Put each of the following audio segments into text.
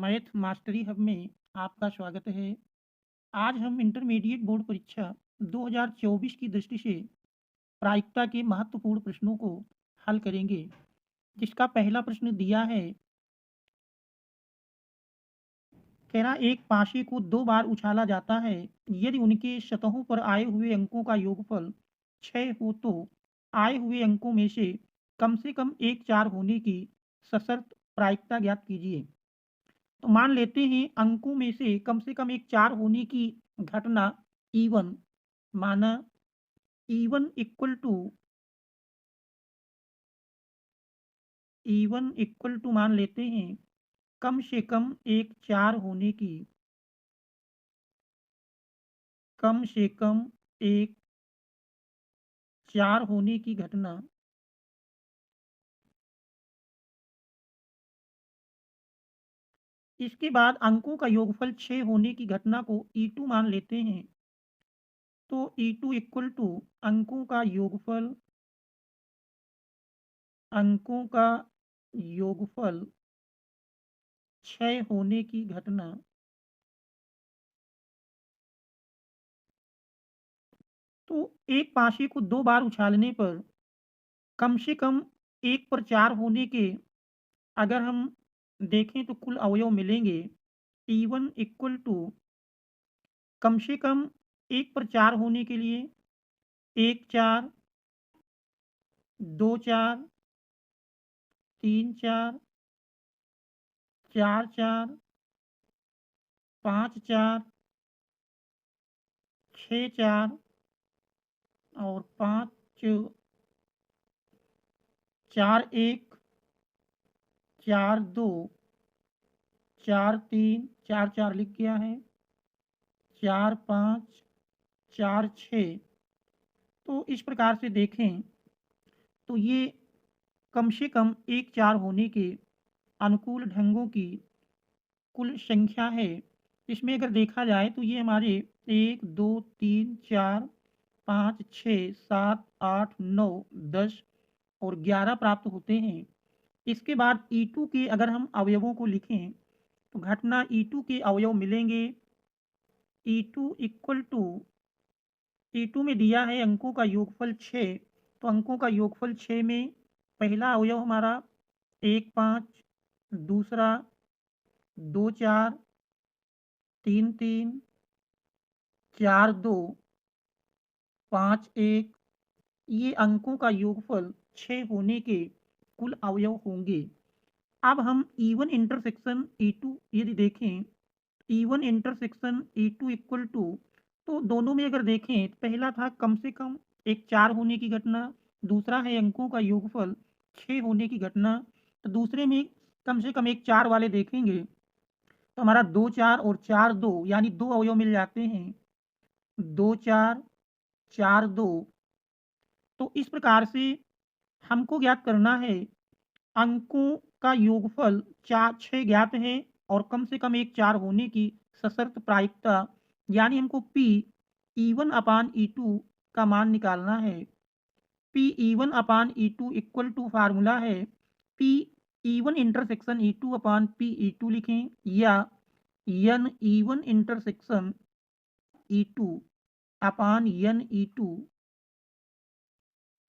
Math mastery hub में आपका स्वागत है। आज हम इंटरमीडिएट बोर्ड परीक्षा 2024 की दृष्टि से प्रायिकता के महत्वपूर्ण प्रश्नों को हल करेंगे, जिसका पहला प्रश्न दिया है। कह रहा एक पाशे को 2 बार उछाला जाता है। यदि उनके सतहों पर आए हुए अंकों का योगफल 6 हो तो आए हुए अंकों में से कम एक 4 होने की सशर्त प्रायिकता ज्ञात कीजिए। तो मान लेते हैं अंकों में से कम एक 4 होने की घटना E1 माना। E1 इक्वल टू मान लेते हैं कम से कम एक 4 होने की कम से कम एक 4 होने की घटना इसके बाद अंकों का योगफल 6 होने की घटना को E2 मान लेते हैं। तो E2 इक्वल टू अंकों का योगफल अंकों का योगफल 6 होने की घटना तो एक पाशी को 2 बार उछालने पर कम से कम 1 पर 4 होने के अगर हम देखें तो कुल अवयव मिलेंगे। T1 इक्वल टू कम से कम 1 पर 4 होने के लिए 1 4 2 4 3 4 4 4 5 4 6 4 और 5 4 1 4 2 4 3 4 4 लिख गया है 4 5 4 6। तो इस प्रकार से देखें तो ये कम से कम एक 4 होने के अनुकूल ढंगों की कुल संख्या है। इसमें अगर देखा जाए तो ये हमारे 1 2 3 4 5 6 7 8 9 10 और 11 प्राप्त होते हैं। इसके बाद E2 के अगर हम अवयवों को लिखें तो घटना E2 के अवयव मिलेंगे। E2 इक्वल टू E2 में दिया है अंकों का योगफल 6। तो अंकों का योगफल 6 में पहला अवयव हमारा 1 5, दूसरा 2 4, 3 3, 4 2, 5 1। ये अंकों का योगफल 6 होने के कुल अवयव होंगे। अब हम E1 इंटरसेक्शन E2 यदि देखें E1 intersection E2 equal to तो दोनों में अगर देखें तो पहला था कम से कम एक 4 होने की घटना, दूसरा है अंकों का योगफल 6 होने की घटना। तो दूसरे में कम से कम एक 4 वाले देखेंगे तो हमारा 2 4 और 4 2 यानी 2 अवयव मिल जाते हैं। 2 4 4 2। तो इस प्रकार से हमको ज्ञात करना है अंकों का योगफल 4 6 ज्ञात है और कम से कम एक 4 होने की सशर्त प्रायिकता यानी हमको P E1 अपान E2 का मान निकालना है। P E1 upon E2 equal to formula है P E1 intersection E2 upon P E2 लिखें या N E1 इंटरसेक्शन E2 अपान N E2।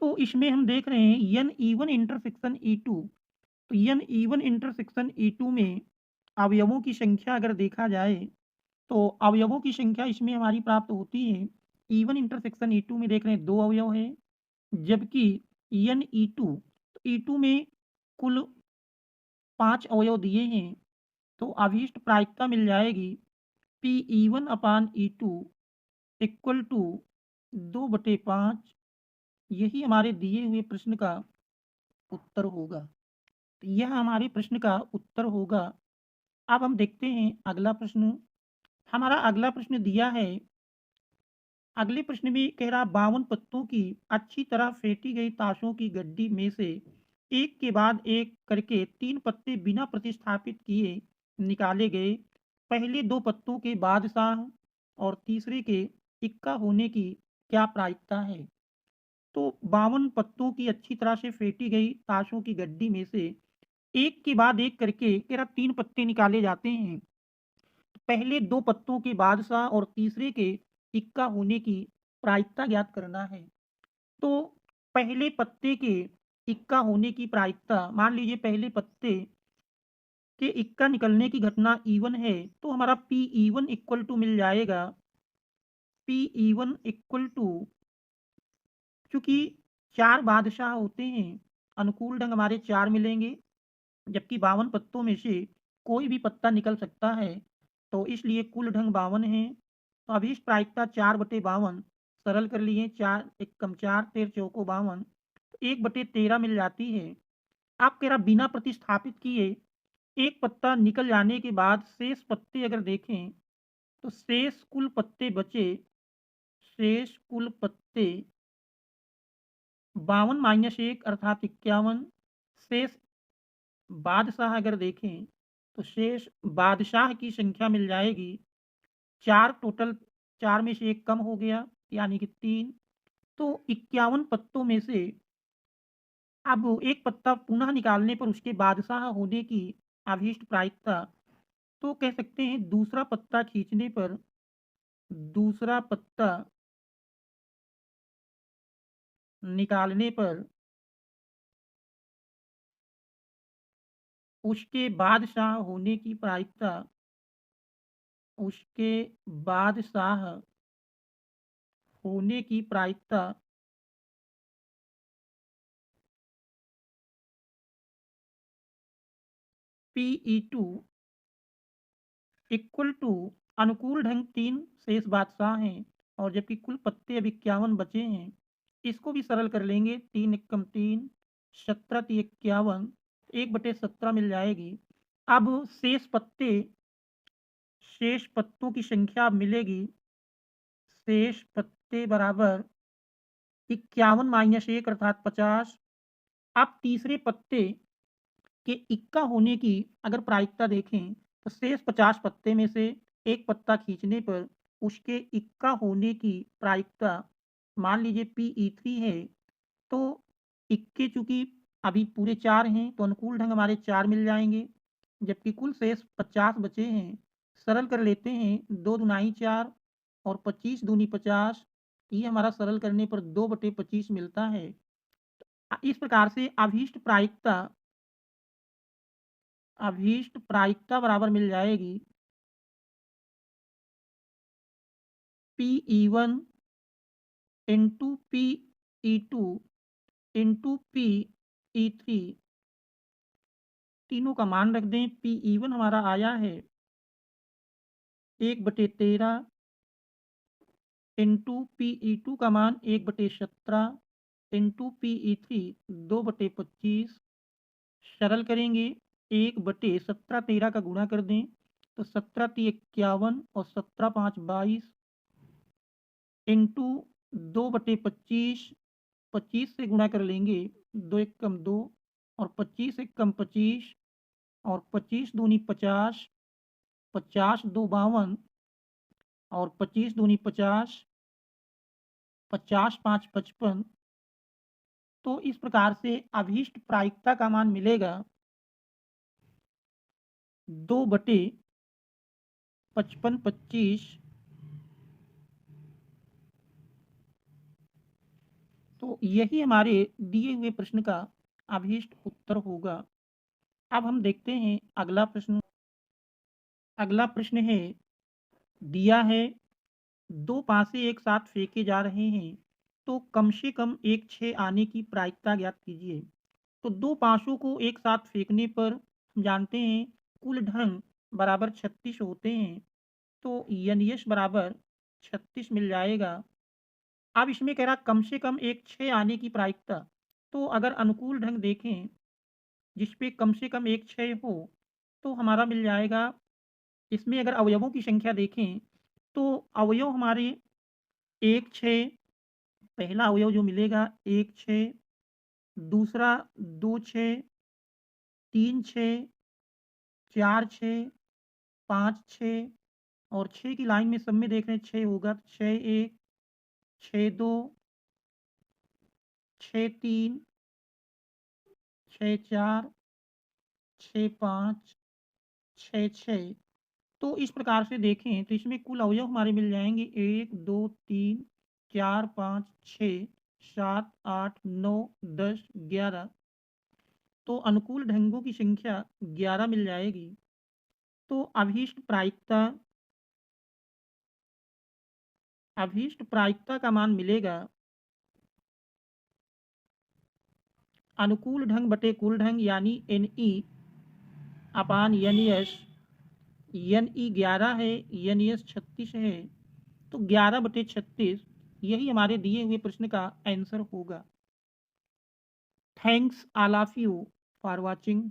तो इसमें हम देख रहे हैं N E1 इंटरसेक्शन E2। तो N E1 इंटरसेक्शन E2 में अवयवों की संख्या अगर देखा जाए तो अवयवों की संख्या इसमें हमारी प्राप्त होती है। E1 इंटरसेक्शन E2 में देख रहे हैं 2 अवयव हैं, जबकि N E2 E2 में कुल 5 अवयव दिए हैं। तो अभीष्ट प्रायिकता मिल जाएगी P E1 upon E2 equal to 2/5। यही हमारे दिए हुए प्रश्न का उत्तर होगा। तो यह हमारे प्रश्न का उत्तर होगा। अब हम देखते हैं अगला प्रश्न। हमारा अगला प्रश्न दिया है। अगले प्रश्न में कह रहा 52 पत्तों की अच्छी तरह फेंटी गई ताशों की गड्डी में से एक के बाद एक करके 3 पत्ते बिना प्रतिस्थापित किए निकाले गए। पहले 2 पत्तों के बादशाह और तीसरे के इक्का होने की क्या प्रायिकता है? तो 52 पत्तों की अच्छी तरह से फेंटी गई ताशों की गड्डी में से एक के बाद एक करके तेरा 3 पत्ते निकाले जाते हैं। पहले 2 पत्तों के बादशाह और तीसरे के इक्का होने की प्रायिकता ज्ञात करना है। तो पहले पत्ते के इक्का होने की प्रायिकता, मान लीजिए पहले पत्ते के इक्का निकलने की घटना E1 है, तो हमारा PE1 इक्वल टू मिल जाएगा, PE1 इक्वल टू, चूँकि 4 बादशाह होते हैं, अनुकूल ढंग हमारे 4 मिलेंगे, जबकि 52 पत्तों में से कोई भी पत्ता निकल सकता है, तो इसलिए कुल ढंग 52 है। तो अभीष्ट प्रायिकता 4/52, सरल कर लिए, 4 एकम 4, 13 चौको 52, 1/13 मिल जाती है। आप कह रहा बिना प्रतिस्थापित किए एक पत्ता निकल जाने के बाद शेष पत्ते अगर देखें, तो शेष कुल पत्ते बचे, शेष कुल पत्ते 52 माइनस 1 अर्थात 51। शेष बादशाह अगर देखें, तो शेष बादशाह की संख्या मिल जाएगी 4, टोटल 4 में से 1 कम हो गया, यानी कि 3। तो 51 पत्तों में से अब एक पत्ता पुनः निकालने पर उसके बादशाह होने की अभीष्ट प्रायिकता, तो कह सकते हैं दूसरा पत्ता खींचने पर, दूसरा पत्ता निकालने पर उसके बादशाह होने की प्रायिकता, उसके बादशाह होने की प्रायिकता PE2 इक्वल टू, अनुकूल ढंग 3 शेष बादशाह हैं और जबकि कुल पत्ते अब 51 बचे हैं, इसको भी सरल कर लेंगे, 3 एकम 3, 17 × 51, 1/17 मिल जाएगी। अब शेष पत्तों की संख्या अब मिलेगी, शेष पत्ते बराबर 51 माइनस 1 अर्थात 50। अब तीसरे पत्ते के इक्का होने की अगर प्रायिकता देखें, तो शेष 50 पत्ते में से एक पत्ता खींचने पर उसके इक्का होने की प्रायिकता, मान लीजिए PE3 है, तो इक्के चूंकि अभी पूरे 4 हैं, तो अनुकूल ढंग हमारे 4 मिल जाएंगे, जबकि कुल शेष 50 बचे हैं। सरल कर लेते हैं, 2 दुनाई 4 और 25 दूनी 50, ये हमारा सरल करने पर 2/25 मिलता है। इस प्रकार से अभीष्ट प्रायिकता बराबर मिल जाएगी PE1 into PE2 into PE3, तीनों का मान रख दें। PE1 हमारा आया है 1/13 इंटू PE2 का मान 1/17 इंटू PE3 2/25, सरल करेंगे, 1/17 13 का गुणा कर दें, तो 17 × 51 और 17 × 5 22 इंटू 2/25, 25 से गुणा कर लेंगे, 2 एकम 2 और 25 एकम 25 और 25 दूनी 50, 50 दो 52 और 25 दूनी 50, 50 5 55। तो इस प्रकार से अभीष्ट प्रायिकता का मान मिलेगा 2/55 25। तो यही हमारे दिए हुए प्रश्न का अभीष्ट उत्तर होगा। अब हम देखते हैं अगला प्रश्न। अगला प्रश्न है, दिया है 2 पासे एक साथ फेंके जा रहे हैं, तो कम से कम एक 6 आने की प्रायिकता ज्ञात कीजिए। तो 2 पासों को एक साथ फेंकने पर हम जानते हैं कुल ढंग बराबर 36 होते हैं, तो NS बराबर 36 मिल जाएगा। अब इसमें कह रहा कम से कम एक 6 आने की प्रायिकता, तो अगर अनुकूल ढंग देखें जिस पे कम से कम एक 6 हो, तो हमारा मिल जाएगा, इसमें अगर अवयवों की संख्या देखें, तो अवयव हमारे 1 6, पहला अवयव जो मिलेगा 1 6, दूसरा 2 6, 3 6, 4 6, 5 6 और 6 की लाइन में सब में देख रहे हैं 6 होगा, तो 6 1, 6 2, 6 3, 6 4 6 5 6 6। तो इस प्रकार से देखें तो इसमें कुल अवयव हमारे मिल जाएंगे 1 2 3 4 5 6 7 8 9 10 11। तो अनुकूल ढंगों की संख्या 11 मिल जाएगी। तो अभीष्ट प्रायिकता का मान मिलेगा अनुकूल ढंग बटे कुल ढंग यानी NE अपान NS। NE 11 है, NS 36 है, तो 11 बटे 36 यही हमारे दिए हुए प्रश्न का आंसर होगा। Thanks all of you for watching.